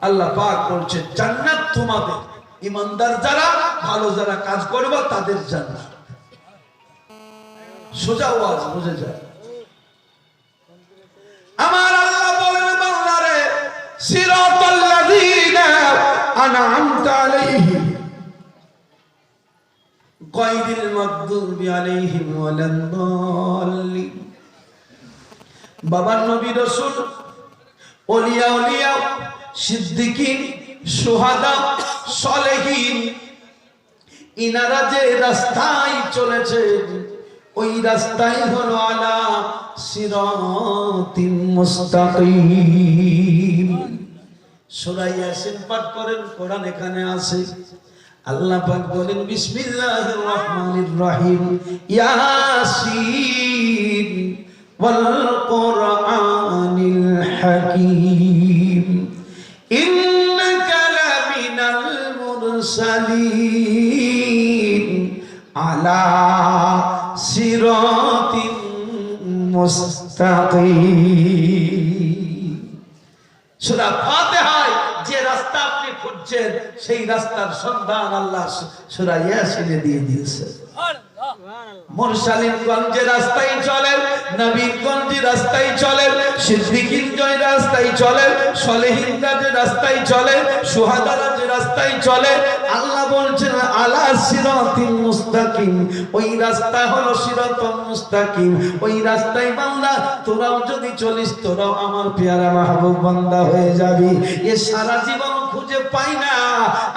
আল্লাহ পাক বলছেন জান্নাত তোমাদের, ঈমানদার যারা, ভালো যারা কাজ করবে তাদের জান্নাত। সোজা ওয়াজ বুঝে যায়। আমার আল্লাহ বলেন বান্দারে, সিরাতাল্লাযীনা আনআমতা আলাইহিম গায়রিল মাগদুবি আলাইহিম ওয়ালাদ-দাল্লিন। বাবা নবী রাসূল, ওলিয়া, সিদ্দিকিন, শুহাদা, সালেহিন, ইনারা যে রাস্তায় চলেছে ওই রাস্তাই হলো আলা সিরাতিম মুস্তাকিম। সূরা ইয়াসিন পাঠ করেন, কোরআন এখানে আছে। আল্লাহ পাক বলেন বিসমিল্লাহির রহমানির রহিম, ইয়াসিন ওয়াল কুরআনিল হাকীম ইন্নাকা লামিনাল মুরসালিন আলা সিরাতিম মুস্তাকিম। সূরা ফাতিহায় যে রাস্তা আপনি খুঁজছেন সেই রাস্তার সন্ধান আল্লাহ সূরা ইয়াসিনে দিয়ে দিয়েছে। মুরসালিনগণ যে রাস্তায় চলেন, নবীগণ যে রাস্তায় চলেন, সিদ্দিকিন যে রাস্তায় চলেন, সালেহিনরা যে রাস্তায় চলেন, শুহাদারা যে রাস্তায় চলে, আল্লাহ বলছেন আলা সিরাতিল মুস্তাকিম। ওই রাস্তা হলো সিরাতুল মুস্তাকিম। ওই রাস্তায় বান্দা তোরাও যদি চলিস, তোরাও আমার পেয়ারা মাহবুব বান্দা হয়ে যাবি। এ সারা জীবন খুঁজে পাই না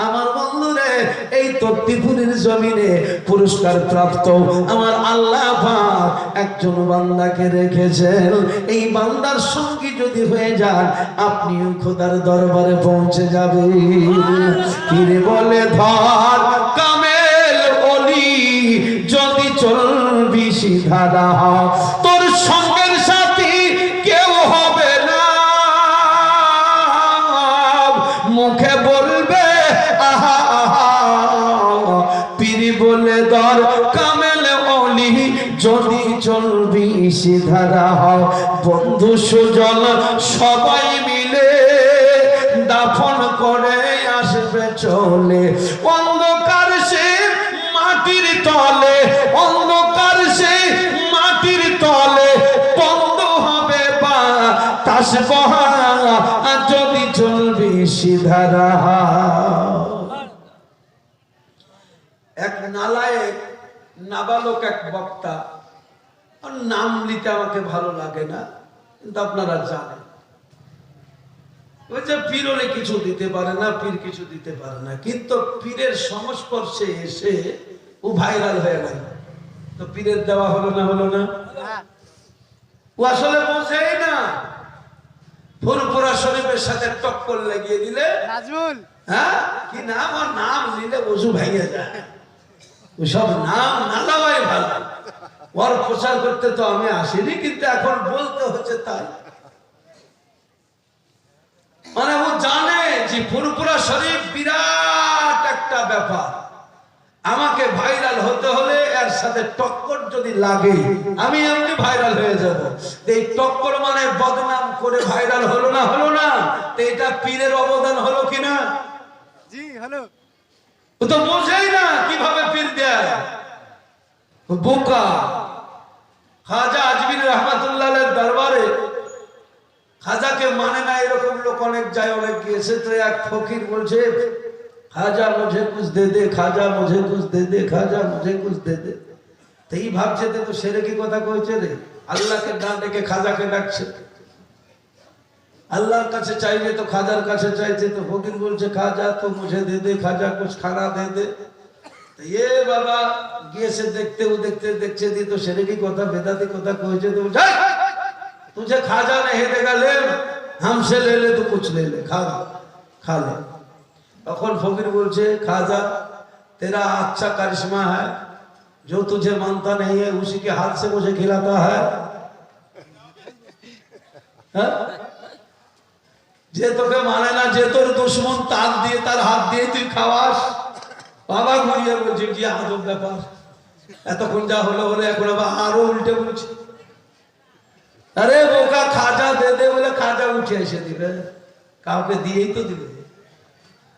আমার বন্ধুরে। এই তত্ত্বপুরীর জমিনে পুরস্কার প্রাপ্ত আমার আল্লাহ পাক একজন বান্দাকে রেখেছেন। এই বান্দার সঙ্গী যদি হয়ে যান, আপনিও খোদার দরবারে পৌঁছে যাবেন। কিরে বলে ধর কামেল ওলি, যদি চলবি সিধা রাহ, তোর সঙ্গের সাথী কেউ হবে না। মুখে বলবে আহা আহা, পীর বলে ধর কামেল ওলি, যদি চলবি সিধা রাহ। বন্ধু সুজন সবাই মিলে দাফন করে আসবে চলে। অন্ধকার সে মাটির তলে, অন্ধকার সে মাটির তলে, বন্ধ হবে বা তাস বহা, যদি চলবি সিধা রাহ। এক নালায়েক নাবালক এক বক্তা, নাম নিতে আমাকে ভালো লাগে না, কিন্তু আপনারা জানেন ওই যে পীর হলে কিছু দিতে পারে না, পীর কিছু দিতে পারে না, কিন্তু পীরের সংস্পর্শে এসে ও ভাইরাল হয়ে গেল। তো পীরের দেওয়া হলো না, হলো না? ও আসলে বোঝেই না। ফুরফুরা শরীফের সাথে টক্কর লাগিয়ে দিলে, নাজমুল, হ্যাঁ কি নাম, আর নাম নিলে ওযু ভেঙে যায়। ওসব নাম না দেওয়াই ভালো। ওর প্রচার করতে তো আমি আসিনি, কিন্তু এখন বলতে হচ্ছে তাই। মানে ও জানে যে ফুরফুরা শরীফ বিরাট একটা ব্যাপার। আমাকে ভাইরাল হতে হলে এর সাথে টক্কর যদি লাগে আমি এমনি ভাইরাল হয়ে যাব। এই টক্কর মানে বদনাম করে ভাইরাল হলো না, হলো না? তো এটা পীরের অবদান হলো কিনা? জি হলো। ও তো বোঝেই না কিভাবে পীর দেয়, বোকা। খাজা আজমির রহমাতুল্লাহের দরবারে খাজাকে মানে না এরকম লোক অনেক যায়, অনেক গিয়েছে। তো এক ফকির বলছে, খাজা মুঝে কুছ দে দে, খাজা মুঝে কুছ দে দে, খাজা মুঝে কুছ দে দে। তো এই ভাবছে তো সেরে কি কথা কইছে রে, আল্লাহকে না ডেকে খাজাকে ডাকছে। আল্লাহর কাছে চাইবে তো খাজার কাছে চাইছে। তো ফকির বলছে, খাজা তো মুঝে দে দে, খাজা কুছ খানা দে দে। এ বাবা গিয়েছে দেখতে, ও দেখতে দেখছে দি তো সেরে কি কথা, বেদাতি কথা কইছে। তো तुझे खाजा नहीं देगा ले, हमसे ले ले तो कुछ ले ले, खा ले। तखन फकीर बोलছে, खाजा तेरा अच्छा करिश्मा है, जो तुझे मानता नहीं है उसी के हाथ से मुझे खिलाता है। যে তোকে মানে না, যে তোর দুশ্মন, তার দিয়ে তার হাত দিয়ে তুই খাওয়াস। বাবা ঘুরিয়ে বলছে, কি আজব ব্যাপার, এতক্ষণ যা হলো হলো, এখন আবার আরো উল্টে বলছে। अरे बोका खाजा दे दे बोले खाजा उठे एसे दिबे, काउके दिएई तो दिबे।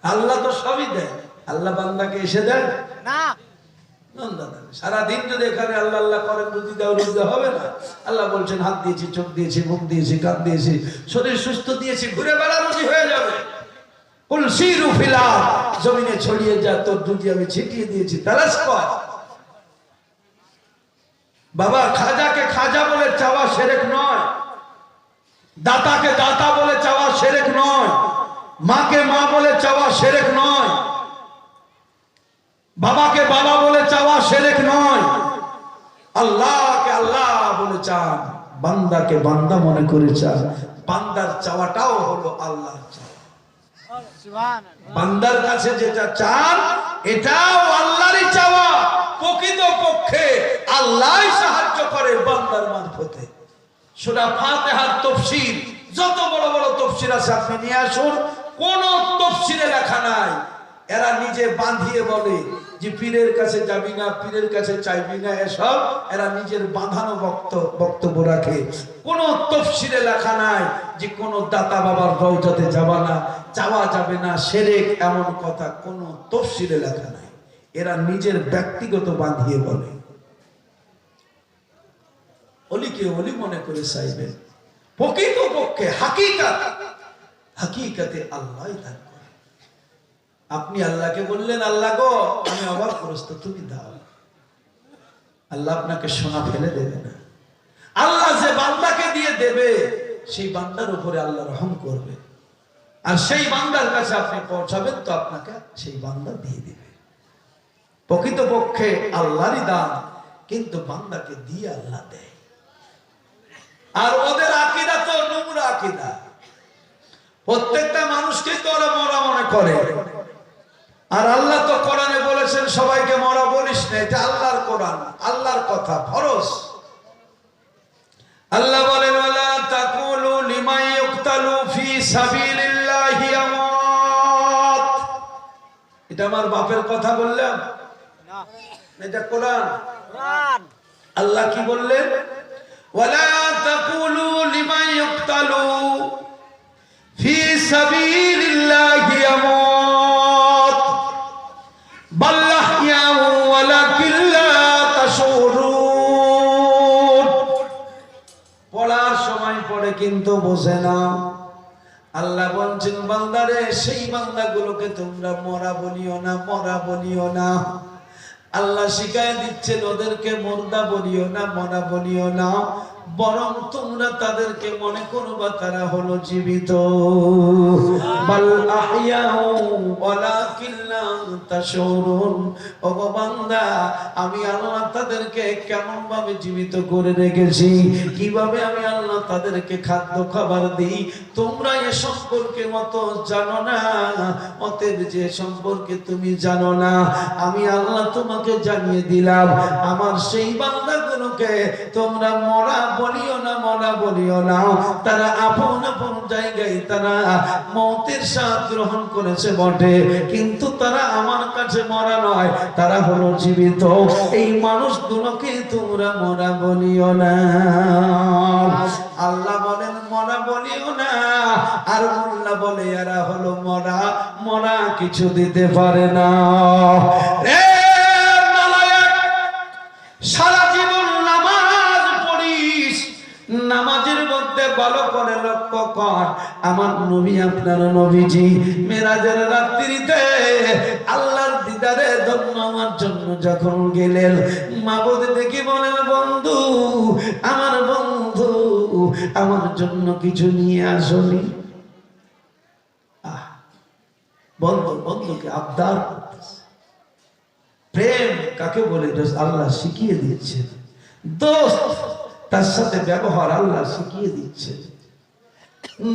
আল্লাহ তো সবই দেয়, আল্লাহ বান্দাকে এসে দেয় না। সারা দিন যদি এখানে আল্লাহ আল্লাহ করেন, রুজি দাও, রুজি হবে না? আল্লাহ বলছেন, হাত দিয়েছি, চোখ দিয়েছি, মুখ দিয়েছি, কান দিয়েছি, শরীর সুস্থ দিয়েছি, ঘুরে বেড়া, রুজি হয়ে যাবে। কুল সিরু ফিল আরদ, জমিনে ছড়িয়ে যা, তোর রুজি আমি ছিটিয়ে দিয়েছি, তালাশ কর। বাবা খাজাকে খাজা বলে চাওয়া শিরক নয়, দাতাকে দাতা বলে চাওয়া শিরক নয়, মাকে মা বলে চাওয়া শিরক নয়, বাবাকে বাবা বলে চাওয়া শিরক নয়। আল্লাহকে আল্লাহ বলে চান, বান্দাকে বান্দা মনে করে চান। বান্দার চাওয়াটাও হলো আল্লাহর চাওয়া। বান্দার কাছে যেটা চান এটাও আল্লাহরই চাওয়া। প্রকৃত পক্ষে আল্লাহই সাহায্য করে বান্দার মারফতে। সূরা ফাতিহার তাফসীর, যত বড় বড় তাফসীর আছে আপনি নিয়ে আসুন, কোন তাফসীরে লেখা নাই। এরা নিজে বাঁধিয়ে বলে যে পীরের কাছে যাবি না, পীরের কাছে চাইবি না, এসব এরা নিজের বাঁধানো বক্তব্য রাখে। কোন তাফসীরে লেখা নাই যে কোন দাতা বাবার রওজাতে যাবা না, চাওয়া যাবে না, শিরক, এমন কথা কোন তাফসীরে লেখা নাই। এরা নিজের ব্যক্তিগত বাঁধিয়ে বলে। অলিকে অলি মনে করে চাইবেন, প্রকৃত পক্ষে হাকিকাতে আল্লাহই দান করে। আপনি আল্লাহকে বললেন, আল্লাহ গো আমি অভাবগ্রস্ত, তুমি দাও। আল্লাহ আপনাকে সোনা ফেলে দেবে না। আল্লাহ যে বান্দাকে দিয়ে দেবে, সেই বান্দার উপরে আল্লাহ রহম করবে। আর সেই বান্দার কাছে আপনি পৌঁছাবেন তো আপনাকে সেই বান্দা দিয়ে দিবে। প্রকৃত পক্ষে আল্লাহরই দান, কিন্তু বান্দাকে দিয়ে আল্লাহ দেয়। আর ওদের আকীদা তো নোংরা আকীদা। প্রত্যেকটা মানুষকে তো ওরা মরা মনে করে। আর আল্লাহ তো কোরআনে বলেছেন সবাইকে মরা বলিস না, এটা আল্লাহর কোরআন, আল্লাহর কথা, ফরজ। আল্লাহ বলেন, ওয়ালা তাকুলু লিমান ইউকতালু ফি সাবিলিল্লাহি আমওয়াত। এটা আমার বাপের কথা বললাম না, এটা কোরআন। আল্লাহ কি বললেন? ওয়ালা তাকুলু লিমান ইউকতালু ফি সাবিলিল্লাহি আমওয়াত বাল আহইয়াউ ওয়ালাকিন লা তাশউরুন। পড়ার সময় পড়ে কিন্তু বোঝে না। আল্লাহ বলছেন, বান্দারে সেই বান্দাগুলোকে তোমরা মরা বলিও না, মরা বলিও না। আল্লাহ শিখায় দিচ্ছেন ওদেরকে মুর্দা বলিও না, মরা বলিও না, বরং তোমরা তাদেরকে মনে করবা তারা হলো জীবিত। বাল আহইয়াউ ওয়ালাকিন লা তাশউরুন। ও বান্দা, আমি আল্লাহ তাদেরকে কেমন ভাবে জীবিত করে রেখেছি, কিভাবে আমি আল্লাহ তাদেরকে খাদ্য খাবার দিই, তোমরা এ সম্পর্কে মত জানো না। অতএব যে সম্পর্কে তুমি জানো না, আমি আল্লাহ তোমাকে জানিয়ে দিলাম। আমার সেই বান্দাগুলোকে তোমরা মরা বলিও না, মরা বলিও না। তারা আপন আপন জায়গায় তারা মওতের স্বাদ গ্রহণ করেছে বটে, কিন্তু তারা আমার কাছে মরা নয়, তারা হলো জীবিত। এই মানুষগুলোকে তোমরা মরা বলিও না। আল্লাহ বলেন মরা বলিও না, আর মোল্লা বলে এরা হলো মরা, মরা কিছু দিতে পারে না। সারা জীবন নামাজ পড়িস, নামাজের মধ্যে ভালো করে লক্ষ্য কর, আমার নবী আপনার নবীজি মেরাজের রাত্রিতে আল্লাহর দিদারে ধন্য আমার জন্য যখন গেলেন, মাবুদ দেখি বলেন বন্ধু, আমার বন্ধু আমার জন্য কিছু নিয়ে আসনি। বন্ধু বন্ধুকে আবদার করতেছে। প্রেম কাকে বলে আল্লাহ শিখিয়ে দিচ্ছে। দোস্ত তার সাথে ব্যবহার আল্লাহ শিখিয়ে দিচ্ছে।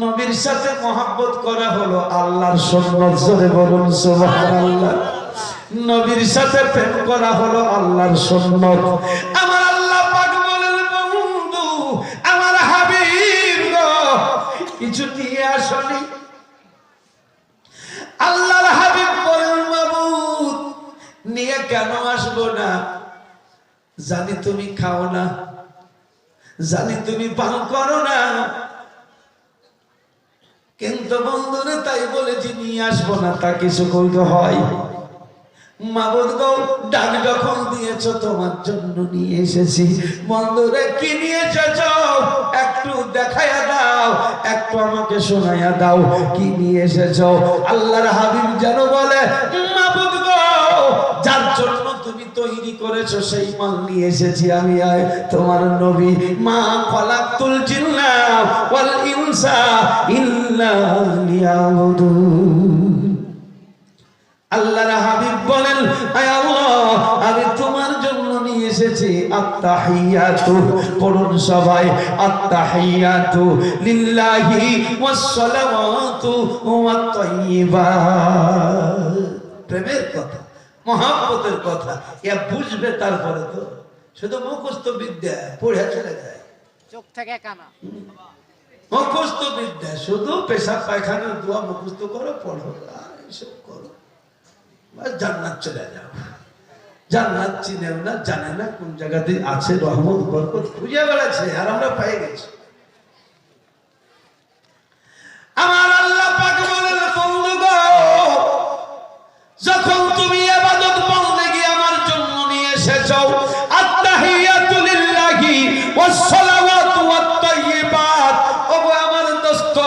নবীর সাথে মহব্বত করা হলো আল্লাহর সুন্নাত, জোরে বলুন সুবহানাল্লাহ। নবীর সাথে প্রেম করা হলো আল্লাহর সুন্নাত। আমার আল্লাহ পাক বলেন বন্ধু আমার হাবিব গো কিছু নিয়ে আসনি। আল্লাহর হাবিব বলেন মাবুদ নিয়ে কেন আসবো না, জানি তুমি খাও না, জানি তুমি পান করো না, কিন্তু বন্ধুরে তাই বলেছি নিয়ে আসবো না, তা কিছু করতে হয়। মাবুদ গো ডাক যখন দিয়েছো তোমার জন্য নিয়ে এসেছি। বন্ধুরে কি নিয়ে এসেছো একটু দেখাইয়া দাও, একটু আমাকে শোনাইয়া দাও কি নিয়ে এসেছো। আল্লাহর হাবিব যেন বলে মাবুদ গো যার জন্য তুমি তৈরি করেছো সেই মাল নিয়ে এসেছি আমি, আয় তোমার নবী। মা খলাকতুল জিন্না ওয়াল ইনসা ইল্লা লিয়াবুদুন। আল্লাহর হাবিব বলেন আয় আল্লাহ আমি তোমার জন্য নিয়ে এসেছি আত্তাহিয়াতু, পড়ুন সবাই আত্তাহিয়াতু লিল্লাহি ওয়াস সালাওয়াতু ওয়াত তাইয়্যিবাত। প্রেমের কথা, মহব্বতের কথা এ বুঝবে, তারপরে তো শুধু মুখস্থ বিদ্যা পড়ে চলে যায়, চোখ থেকে কানা। মুখস্থ বিদ্যা শুধু পেশাব পায়খানার দোয়া মুখস্থ করো, পড়ো, আর এইসব করো, জান্নাত চলে যাও। জান্নাত চিনেও না, জানে না কোন জায়গাতে আছে রহমত বরকত খুঁজে বেড়াচ্ছে, আর আমরা পেয়ে গেছি। আমার আল্লাহ পাক বলেন বন্ধু গো যখন তুমি ইবাদত বন্দেগী আমার জন্য নিয়ে এসেছো আত্তাহিয়াতু লিল্লাহি ওয়াস সালাওয়াতু ওয়াত তাইয়্যিবাত, ওগো আমার দোস্ত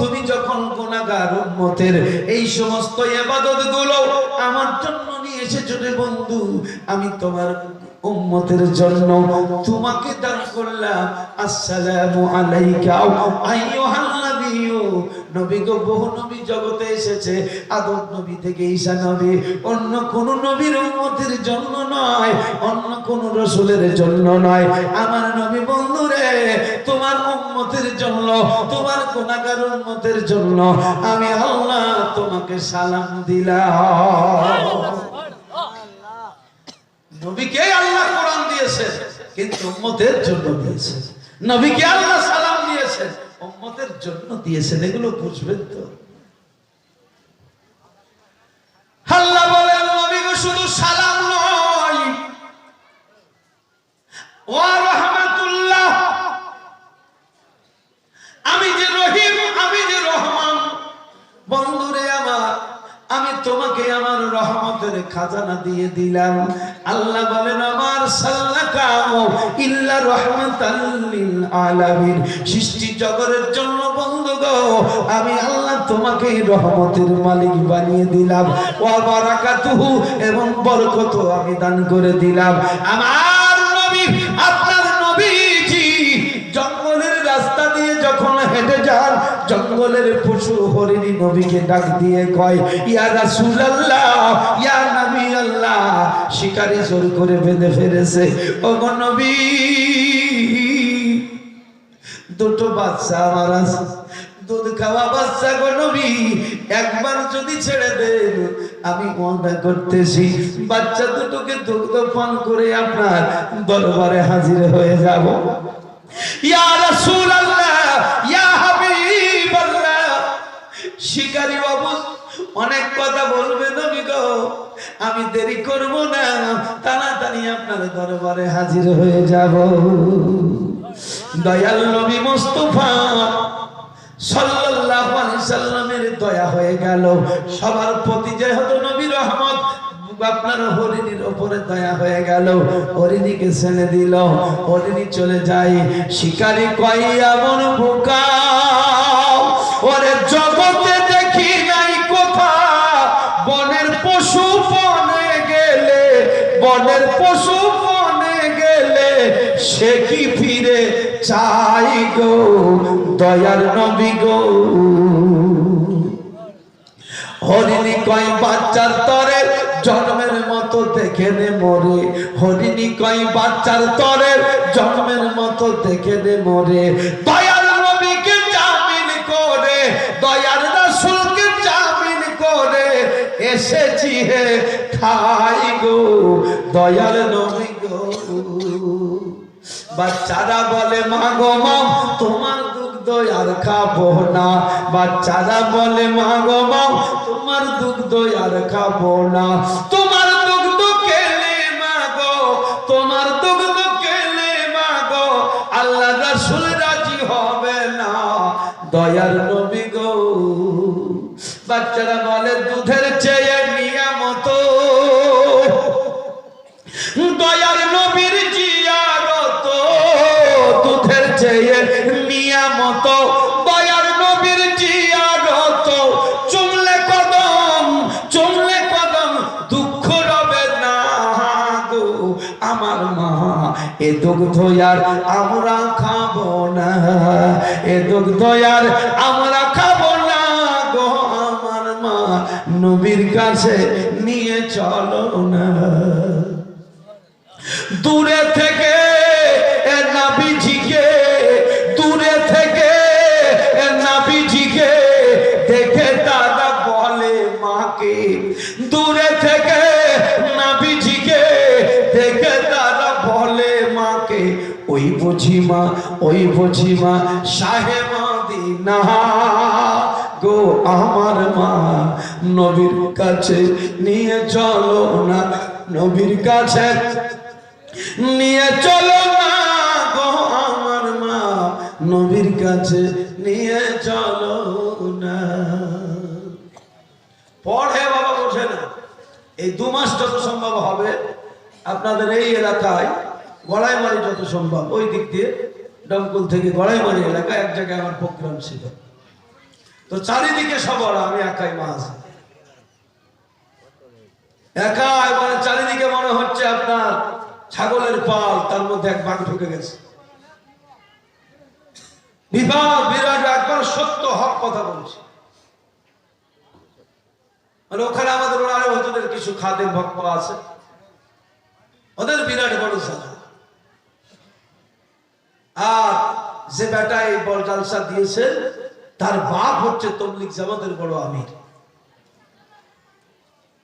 তুমি যখন গুনাহগার উম্মতের এই সমস্ত ইবাদতগুলো আমার জন্য নিয়ে এসেছো রে বন্ধু, আমি তোমার উম্মতের জন্য তোমাকে দান করলাম আসসালামু আলাইকা আইয়ুহান নাবিয়্যু। নবী গো বহু নবী জগতে এসেছে, আদম নবী থেকে ঈসা নবী, অন্য কোন নবীর উম্মতের জন্য নয়, অন্য কোন রাসূলের জন্য নয়, আমার নবী বন্ধুরে তোমার উম্মতের জন্য, তোমার গুনাহগার উম্মতের জন্য আমি আল্লাহ তোমাকে সালাম দিলাম। নবীকে আল্লাহ কোরআন দিয়েছেন কিন্তু উম্মতের জন্য দিয়েছেন, নবীকে আল্লাহ সালাম দিয়েছেন উম্মতের জন্য দিয়েছেন, এগুলো বুঝবেন তো। আল্লাহ বলেন নবীকে শুধু সালাম নয়, ওয়া রাহমাতুল্লাহ, আমি যে রহিম, আমি যে রহমান, বন্ধুরে আমার আমি তোমাকে আমার রহমতের খাজানা দিয়ে দিলাম। আল্লাহ বলেন আমার সাল্লাকাও ইল্লা রাহমাতাল লিল আলামিন, সৃষ্টি জগতের জন্য বন্ধু গো আমি আল্লাহ তোমাকে রহমতের মালিক বানিয়ে দিলাম। ওয়া বারাকাতুহু, এবং বরকত আমি দান করে দিলাম। আমার নবী আপনার নবীজি জঙ্গলের রাস্তা দিয়ে যখন হেঁটে যান, জঙ্গলের পশু হরিণী নবীকে ডাক দিয়ে কয় ইয়া রাসূলুল্লাহ, ইয়া নবী আল্লাহ, শিকারী জোর করে বেঁধে ফেলেছে, ওগো নবী দুটো বাচ্চা আমার আছে, দুধ খাওয়া বাচ্চা গো নবী, একবার যদি ছেড়ে দেন আমি ওয়াদা করতেছি বাচ্চা দুটোকে দুগ্ধ পান করে আপনার দরবারে হাজির হয়ে যাব। ইয়া রাসূলুল্লাহ, ইয়া হাবিবাল্লাহ, শিকারী বাবু অনেক কথা বলবে নবী গো, আমি দেরি করব না, তাড়াতাড়ি আপনার দরবারে হাজির হয়ে যাব। দয়াল নবী মুস্তাফা সাল্লাল্লাহু আলাইহি সাল্লামের দয়া হয়ে গেল। সবার প্রতি যেহেতু নবী রহমত, আপনার হরিণীর উপরে দয়া হয়ে গেল, হরিণীকে ছেড়ে দিল, হরিণী চলে যায়। শিকারী কয় এমন বোকা ওরে জগতে দেখি নাই কোথা, বনের পশু বনে গেলে, বনের পশু বনে গেলে সে কি ফিরে চাই গো দয়ার নবী গো। হরিণী কয় বাচ্চার তরে জন্মের মতো দেখে নে মরে, হরিণী কয় বাচ্চার তরে জন্মের মতো দেখে নে মরে। দয়ার নবীকে জামিন করে, দয়ার রাসূলকে জামিন করে এসেছি হে ঠাই গো দয়াল নবী গো। বাচ্চারা বলে মা গো মা তোমার দুগ্ধ আর খাবো না, বাচ্চারা বলে মা গো মা তোমার দুগ্ধ আর খাবো না। তোমার দুগ্ধ খেলে মা গো, তোমার দুগ্ধ খেলে মা গো আল্লাহ রাসূল রাজি হবে না দয়ার নবী গো। বাচ্চারা বলে দুধের চেয়ে নিয়ামত, দয়ার নবীর জিয়ারত, দুধের চেয়ে নিয়ামত, দয়ার নবীর জিয়ারত। চুমলে কদম, চুমলে কদম দুঃখ রবে না গো আমার মা, এ দুগ্ধ আর আমরা খাবো না, এ দুগ্ধ আর আমরা খাবো না গো আমার মা, নবীর কাছে নিয়ে চলো না। দূরে থেকে নবীজিকে, দূরে থেকে নবীজিকে দেখে তারা বলে মাকে, দূরে থেকে নবীজিকে দেখে তারা বলে মাকে ওই বুঝি মা, ওই বুঝি মা শাহে মদিনা গো আমার মা, নবীর কাছে নিয়ে চলো না, নবীর কাছে নিয়ে চলো না গো আমার মা, নবীর কাছে নিয়ে চলো না। পড়ে বাবা বোঝে না। এই 2 মাস যত সম্ভব হবে আপনাদের এই এলাকায় গড়াইমারি যত সম্ভব, ওই দিক দিয়ে ডমকুল থেকে গড়াইমারি এলাকা এক জায়গায় আমার প্রোগ্রাম ছিল, তো চারিদিকে সবার আমি একাই মা আছি, একা, মানে চারিদিকে মনে হচ্ছে আপনার ছাগলের পাল, তার মধ্যে এক বাঘ ঢুকে গেছে। বিভাগ বিরাট একবার সত্য হক কথা বলছে। মানে ওখানে আমাদের ওনারে হুজুরের কিছু খাদেম ভক্ত আছে, ওদের বিরাট বড় সাজা। আর যে বেটা এই বল জালসা দিয়েছে তার বাপ হচ্ছে তবলিগ জামাতের বড় আমির।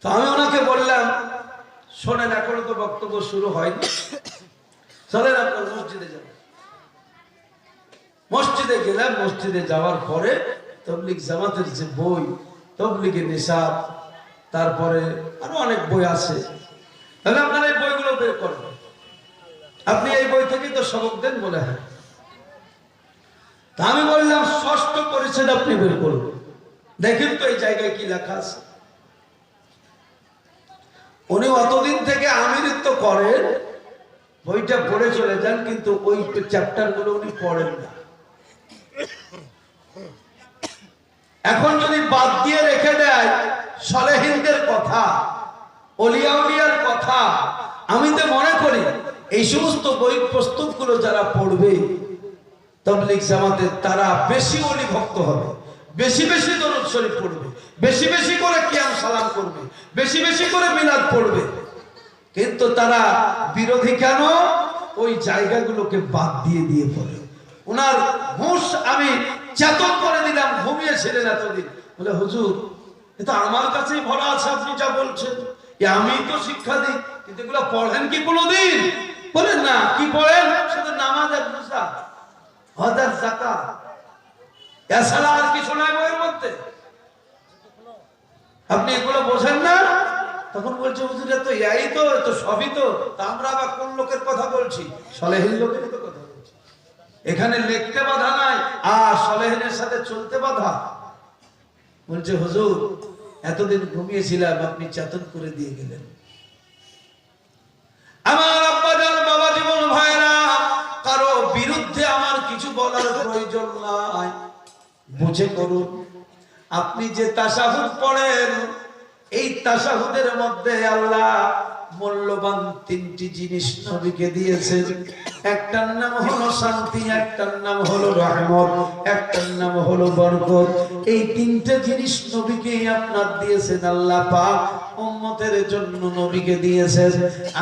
তো আমি ওনাকে বললাম শোনেন এখনো তো বক্তব্য শুরু হয়নি, চলেন আপনার মসজিদে যাবেন। মসজিদে গেলাম, মসজিদে যাওয়ার পরে তবলিগ জামাতের যে বই, তবলিগের নিসাব, তারপরে আরো অনেক বই আছে, তাহলে আপনারা এই বইগুলো বের করবেন। আপনি এই বই থেকেই তো সবক দেন বলে। হ্যাঁ, তা আমি বললাম 6ষ্ঠ পরিচ্ছেদ আপনি বের করবেন, দেখেন তো এই জায়গায় কি লেখা আছে। উনি অতদিন থেকে আমিরিত্ব করেন, বইটা পড়ে চলে যান, কিন্তু ওই চ্যাপ্টার গুলো উনি পড়েন না। এখন যদি বাদ দিয়ে রেখে দেয় সালেহিনদের কথা, ওলিয়া উলিয়ার কথা, আমি তো মনে করি এই সমস্ত বই পুস্তকগুলো যারা পড়বে তাবলীগ জামাতের, তারা বেশি ওলি ভক্ত হবে, বেশি বেশি দরুদ শরীফ পড়বে, বেশি বেশি করে কিয়াম সালাম করবে, বেশি বেশি করে মিলাদ পড়বে। কিন্তু তারা বিরোধী কেন? ওই জায়গাগুলোকে বাদ দিয়ে দিয়ে পড়ে। ওনার হুঁশ আমি চেতন করে দিলাম, ঘুমিয়েছিলেন এতদিন, বলে হুজুর এটা আমার কাছেই ভরা আছে, আপনি যা বলছেন আমি তো শিক্ষা দিই, কিন্তু এগুলো পড়েন কি কোনোদিন? বলেন না। কি পড়েন? শুধু নামাজ আর রোজা, হজ আর যাকাত, এছাড়া আর কিছু নাই বইয়ের মধ্যে। আপনি এগুলো বোঝেন না? তখন বলছে হুজুর তো এই তো সবই তো, তা আমরা আবার কোন লোকের কথা বলছি? সলেহীন লোকের তো কথা বলছি। এখানে লিখতে বাধা নাই, আর সলেহীনের সাথে চলতে বাধা। বলছে হুজুর এতদিন ঘুমিয়েছিলাম, আপনি চেতন করে দিয়ে গেলেন। আমার আব্বাজান, বাবা জীবন ভাইরা, কারো বিরুদ্ধে আমার কিছু বলার প্রয়োজন নাই। বুঝে করুন, আপনি যে তাশাহুদ পড়েন, এই তাশাহুদের মধ্যে আল্লাহ মূল্যবান তিনটি জিনিস নবীকে দিয়েছেন। একটার নাম হলো শান্তি, একটার নাম হলো রহমত, একটার নাম হলো বরকত। এই তিনটে জিনিস নবীকে আপনার দিয়েছেন আল্লাহ পাক, উম্মতের জন্য নবীকে দিয়েছেন।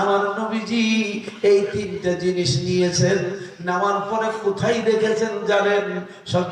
আমার নবীজি এই তিনটে জিনিস নিয়েছেন, নেওয়ার পরে কোথায় দেখেছেন জানেন? সব